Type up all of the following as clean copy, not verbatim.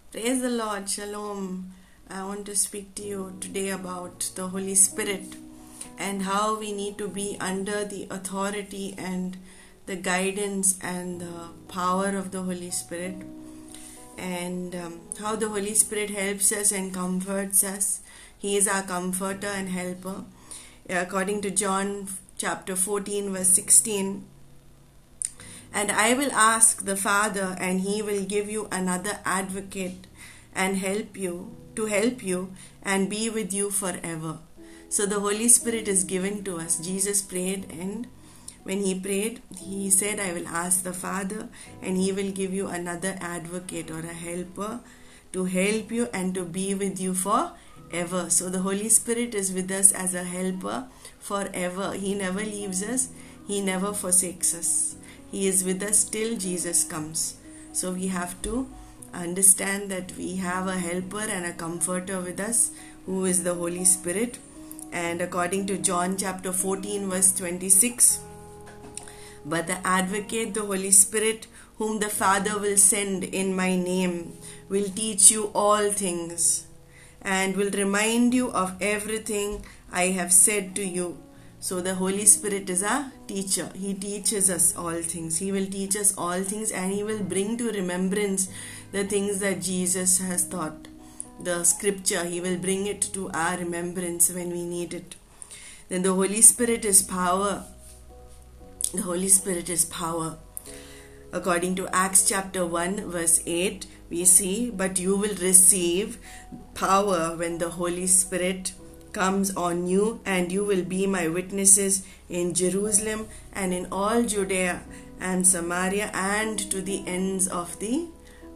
Praise the Lord. Shalom. I want to speak to you today about the Holy Spirit and how we need to be under the authority and the guidance and the power of the Holy Spirit, and how the Holy Spirit helps us and comforts us. He is our comforter and helper. According to John chapter 14 verse 16, and I will ask the Father, and he will give you another advocate and help you and be with you forever. So the Holy Spirit is given to us. Jesus prayed, and when he prayed, he said, I will ask the Father, and he will give you another advocate or a helper to help you and to be with you forever. So the Holy Spirit is with us as a helper forever. He never leaves us. He never forsakes us. He is with us till Jesus comes. So we have to understand that we have a helper and a comforter with us, who is the Holy Spirit. And according to John chapter 14 verse 26, but the advocate, the Holy Spirit, whom the Father will send in my name, will teach you all things and will remind you of everything I have said to you. So the Holy Spirit is a teacher. He teaches us all things. He will teach us all things, and he will bring to remembrance the things that Jesus has taught. The scripture, he will bring it to our remembrance when we need it. Then the Holy Spirit is power. The Holy Spirit is power. According to Acts chapter 1 verse 8, we see, but you will receive power when the Holy Spirit comes on you, and you will be my witnesses in Jerusalem and in all Judea and Samaria and to the ends of the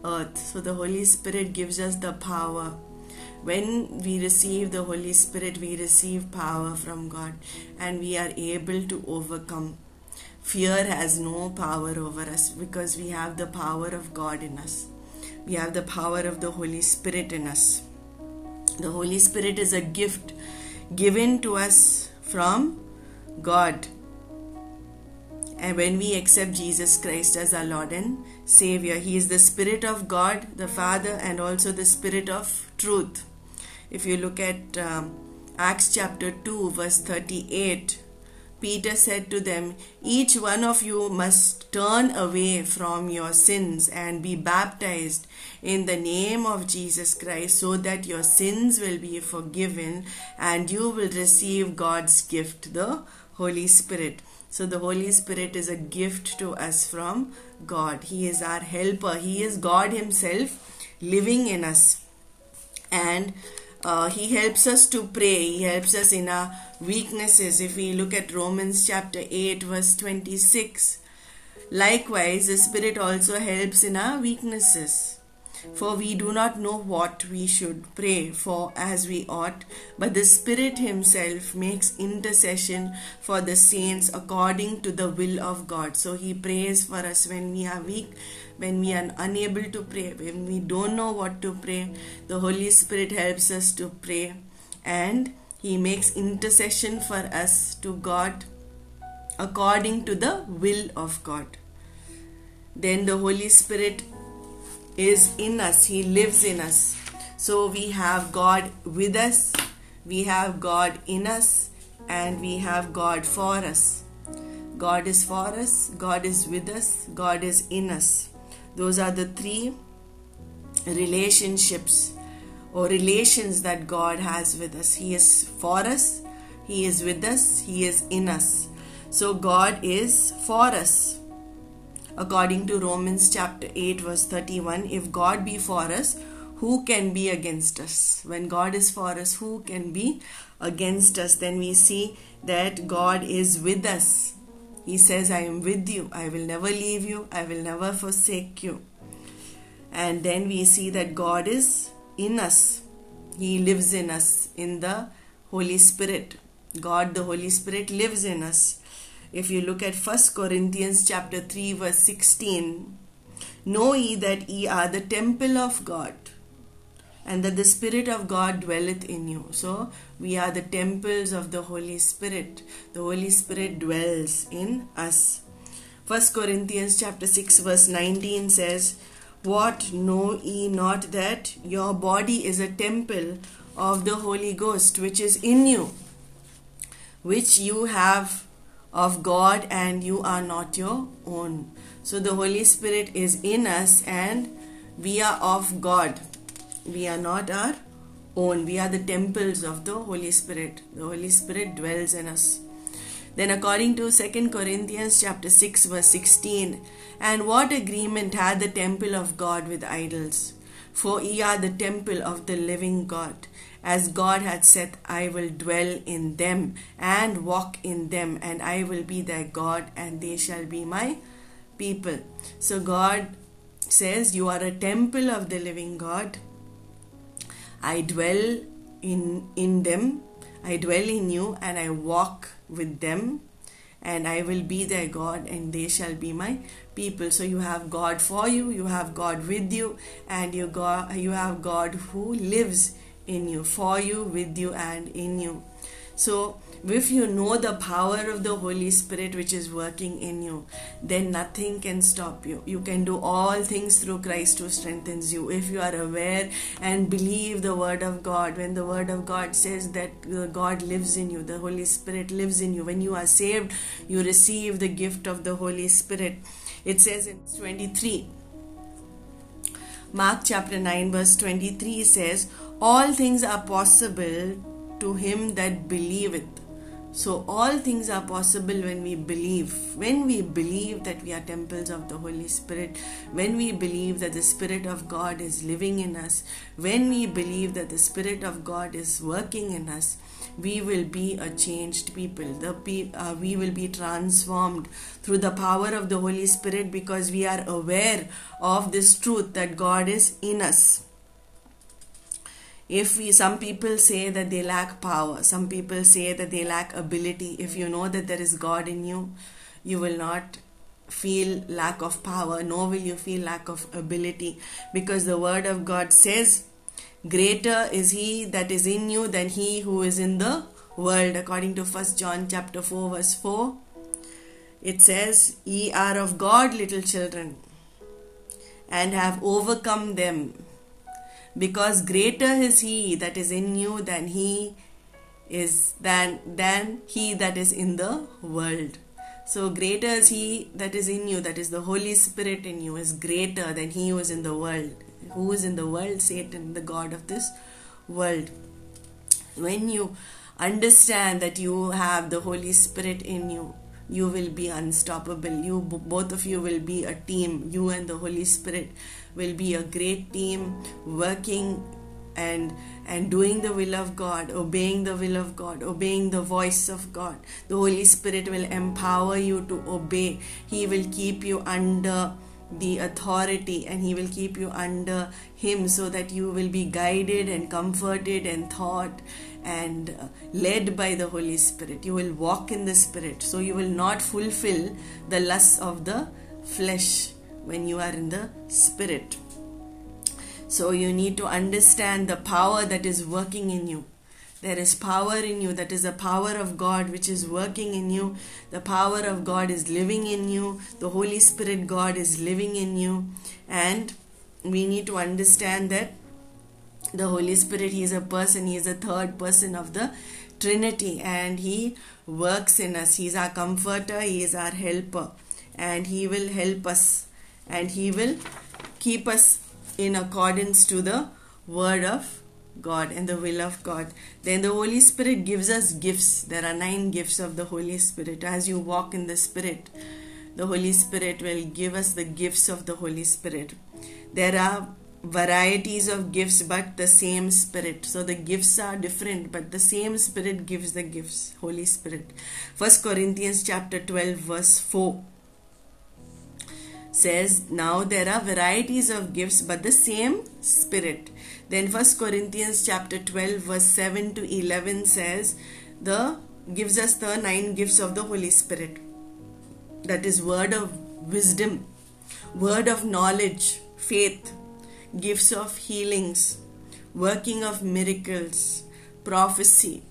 earth. So the Holy Spirit gives us the power. When we receive the Holy Spirit, we receive power from God, and we are able to overcome. Fear has no power over us because we have the power of God in us. We have the power of the Holy Spirit in us. The Holy Spirit is a gift given to us from God. And when we accept Jesus Christ as our Lord and Savior, He is the Spirit of God, the Father, and also the Spirit of truth. If you look at Acts chapter 2 verse 38, Peter said to them, each one of you must turn away from your sins and be baptized in the name of Jesus Christ, so that your sins will be forgiven and you will receive God's gift, the Holy Spirit. So the Holy Spirit is a gift to us from God. He is our helper. He is God Himself living in us. And He helps us to pray. He helps us in our weaknesses. If we look at Romans chapter 8 verse 26, likewise the Spirit also helps in our weaknesses. For we do not know what we should pray for as we ought, but the Spirit Himself makes intercession for the saints according to the will of God. So He prays for us when we are weak, when we are unable to pray, when we don't know what to pray. The Holy Spirit helps us to pray, and He makes intercession for us to God according to the will of God. Then the Holy Spirit is in us. He lives in us. So we have God with us, we have God in us, and we have God for us. God is for us, God is with us, God is in us. Those are the three relationships or relations that God has with us. He is for us, He is with us, He is in us. So God is for us. According to Romans chapter 8 verse 31, if God be for us, who can be against us? When God is for us, who can be against us? Then we see that God is with us. He says, I am with you. I will never leave you. I will never forsake you. And then we see that God is in us. He lives in us in the Holy Spirit. God, the Holy Spirit, lives in us. If you look at 1 Corinthians chapter 3 verse 16, know ye that ye are the temple of God, and that the Spirit of God dwelleth in you. So we are the temples of the Holy Spirit. The Holy Spirit dwells in us. 1 Corinthians chapter 6 verse 19 says, What, know ye not that your body is a temple of the Holy Ghost, which is in you, which you have of God, and you are not your own? So the Holy Spirit is in us, and we are of God. We are not our own. We are the temples of the Holy Spirit. The Holy Spirit dwells in us. Then according to 2 Corinthians chapter 6 verse 16, and what agreement had the temple of God with idols? For ye are the temple of the living God. As God had said, I will dwell in them and walk in them, and I will be their God, and they shall be my people. So God says, you are a temple of the living God. I dwell in them, I dwell in you, and I walk with them, and I will be their God, and they shall be my people. So you have God for you, you have God with you, and you have God who lives in you, for you, with you, and in you. So if you know the power of the Holy Spirit which is working in you, then nothing can stop you. You can do all things through Christ who strengthens you. If you are aware and believe the word of God, when the word of God says that God lives in you, the Holy Spirit lives in you. When you are saved, you receive the gift of the Holy Spirit. It says in 23, Mark chapter 9 verse 23 says, all things are possible to him that believeth. So all things are possible when we believe. When we believe that we are temples of the Holy Spirit, when we believe that the Spirit of God is living in us, when we believe that the Spirit of God is working in us, we will be a changed people. We will be transformed through the power of the Holy Spirit, because we are aware of this truth that God is in us. Some people say that they lack power, some people say that they lack ability. If you know that there is God in you, you will not feel lack of power, nor will you feel lack of ability, because the word of God says, greater is he that is in you than he who is in the world. According to 1 John chapter 4 verse 4, it says, ye are of God, little children, and have overcome them, because greater is he that is in you than he that is in the world. So greater is he that is in you, that is the Holy Spirit in you, is greater than he who is in the world. Who is in the world? Satan, the god of this world. When you understand that you have the Holy Spirit in you, you will be unstoppable. Both of you will be a team. You and the Holy Spirit will be a great team, working and doing the will of God, obeying the will of God, obeying the voice of God. The Holy Spirit will empower you to obey. He will keep you under the authority, and he will keep you under him, so that you will be guided and comforted and taught and led by the Holy Spirit. You will walk in the Spirit, so you will not fulfill the lusts of the flesh when you are in the Spirit. So you need to understand the power that is working in you. There is power in you, that is the power of God which is working in you. The power of God is living in you. The Holy Spirit God is living in you. And we need to understand that the Holy Spirit, he is a person, he is a third person of the Trinity, and he works in us. He is our comforter, he is our helper, and he will help us, and he will keep us in accordance to the word of God and the will of God. Then the Holy Spirit gives us gifts. There are 9 gifts of the Holy Spirit. As you walk in the Spirit, the Holy Spirit will give us the gifts of the Holy Spirit. There are varieties of gifts, but the same Spirit. So the gifts are different, but the same Spirit gives the gifts, Holy Spirit. 1 Corinthians chapter 12 verse 4 says, now there are varieties of gifts, but the same Spirit. Then 1 Corinthians chapter 12 verse 7 to 11 says, gives us the 9 gifts of the Holy Spirit. That is word of wisdom, word of knowledge, faith, gifts of healings, working of miracles, prophecy,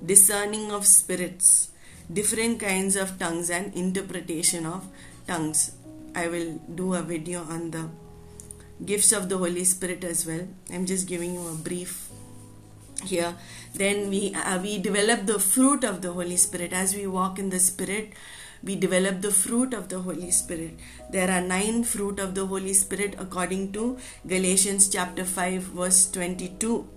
discerning of spirits, different kinds of tongues, and interpretation of tongues. I will do a video on the gifts of the Holy Spirit as well. I'm just giving you a brief here. Then we develop the fruit of the Holy Spirit. As we walk in the Spirit, we develop the fruit of the Holy Spirit. There are 9 fruit of the Holy Spirit according to Galatians chapter 5 verse 22.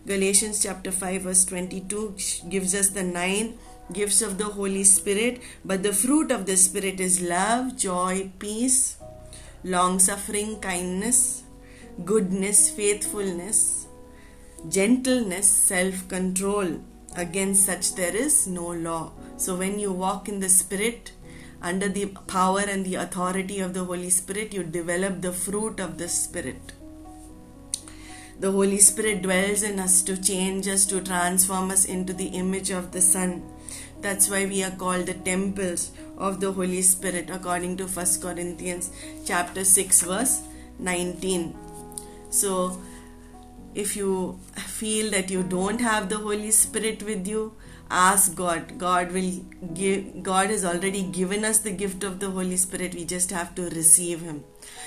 Galatians chapter 5 verse 22 gives us the 9 gifts of the Holy Spirit. But the fruit of the Spirit is love, joy, peace, long-suffering, kindness, goodness, faithfulness, gentleness, self-control. Against such there is no law. So when you walk in the Spirit, under the power and the authority of the Holy Spirit, you develop the fruit of the Spirit. The Holy Spirit dwells in us to change us, to transform us into the image of the Son. That's why we are called the temples of the Holy Spirit, according to 1 Corinthians chapter 6 verse 19. So if you feel that you don't have the Holy Spirit with you, ask God. God has already given us the gift of the Holy Spirit. We just have to receive Him.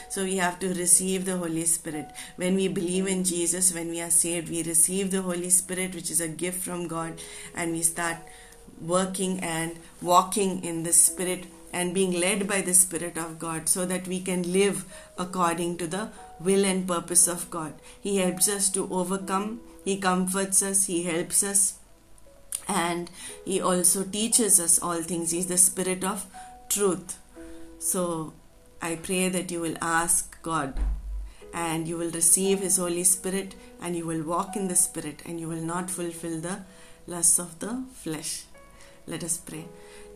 So we have to receive the Holy Spirit. When we believe in Jesus, when we are saved, we receive the Holy Spirit, which is a gift from God, and we start working and walking in the Spirit and being led by the Spirit of God, so that we can live according to the will and purpose of God. He helps us to overcome. He comforts us. He helps us. And He also teaches us all things. He is the Spirit of truth. So I pray that you will ask God, and you will receive His Holy Spirit, and you will walk in the Spirit, and you will not fulfill the lusts of the flesh. Let us pray.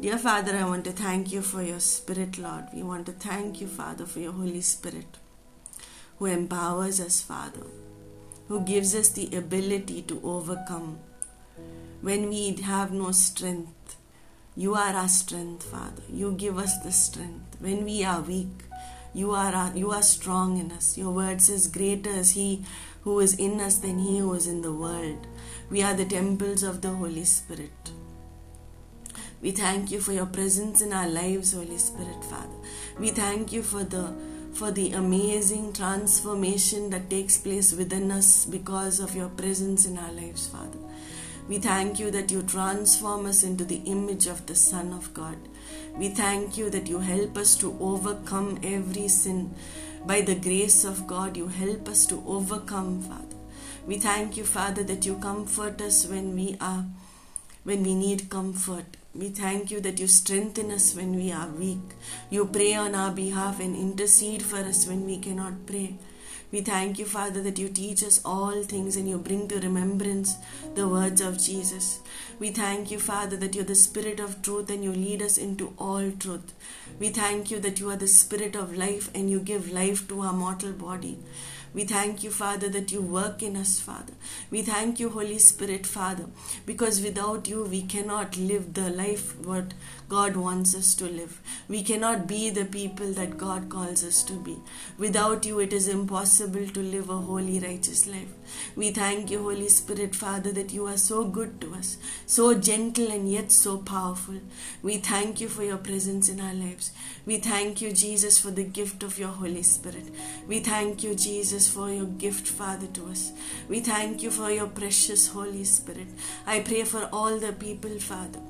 Dear Father, I want to thank you for your Spirit, Lord. We want to thank you, Father, for your Holy Spirit, who empowers us, Father, who gives us the ability to overcome. When we have no strength, you are our strength, Father. You give us the strength. When we are weak, you are strong in us. Your word says, greater is He who is in us than he who is in the world. We are the temples of the Holy Spirit. We thank you for your presence in our lives, Holy Spirit, Father. We thank you for the amazing transformation that takes place within us because of your presence in our lives, Father. We thank you that you transform us into the image of the Son of God. We thank you that you help us to overcome every sin. By the grace of God, you help us to overcome, Father. We thank you, Father, that you comfort us when we need comfort. We thank you that you strengthen us when we are weak. You pray on our behalf and intercede for us when we cannot pray. We thank you, Father, that you teach us all things and you bring to remembrance the words of Jesus. We thank you, Father, that you are the Spirit of truth and you lead us into all truth. We thank you that you are the Spirit of life and you give life to our mortal body. We thank you, Father, that you work in us, Father. We thank you, Holy Spirit, Father, because without you we cannot live the life what God wants us to live. We cannot be the people that God calls us to be. Without you it is impossible to live a holy, righteous life. We thank you, Holy Spirit, Father, that you are so good to us, so gentle and yet so powerful. We thank you for your presence in our lives. We thank you, Jesus, for the gift of your Holy Spirit. We thank you, Jesus, for your gift, Father, to us. We thank you for your precious Holy Spirit. I pray for all the people, Father,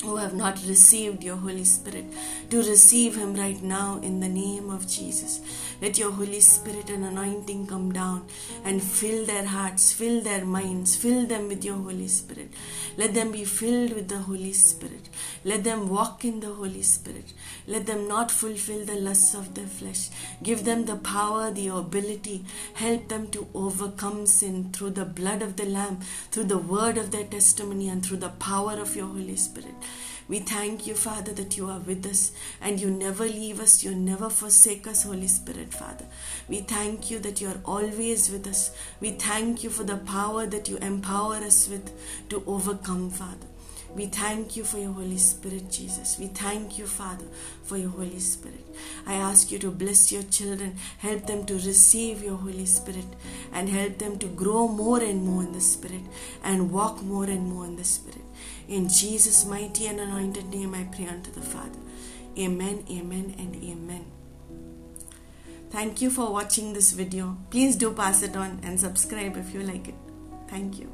who have not received your Holy Spirit, to receive Him right now in the name of Jesus. Let your Holy Spirit and anointing come down and fill their hearts, fill their minds, fill them with your Holy Spirit. Let them be filled with the Holy Spirit. Let them walk in the Holy Spirit. Let them not fulfill the lusts of their flesh. Give them the power, the ability. Help them to overcome sin through the blood of the Lamb, through the word of their testimony, and through the power of your Holy Spirit. We thank you, Father, that you are with us and you never leave us, you never forsake us, Holy Spirit, Father. We thank you that you are always with us. We thank you for the power that you empower us with to overcome, Father. We thank you for your Holy Spirit, Jesus. We thank you, Father, for your Holy Spirit. I ask you to bless your children, help them to receive your Holy Spirit, and help them to grow more and more in the Spirit and walk more and more in the Spirit. In Jesus' mighty and anointed name I pray unto the Father. Amen, amen, and amen. Thank you for watching this video. Please do pass it on and subscribe if you like it. Thank you.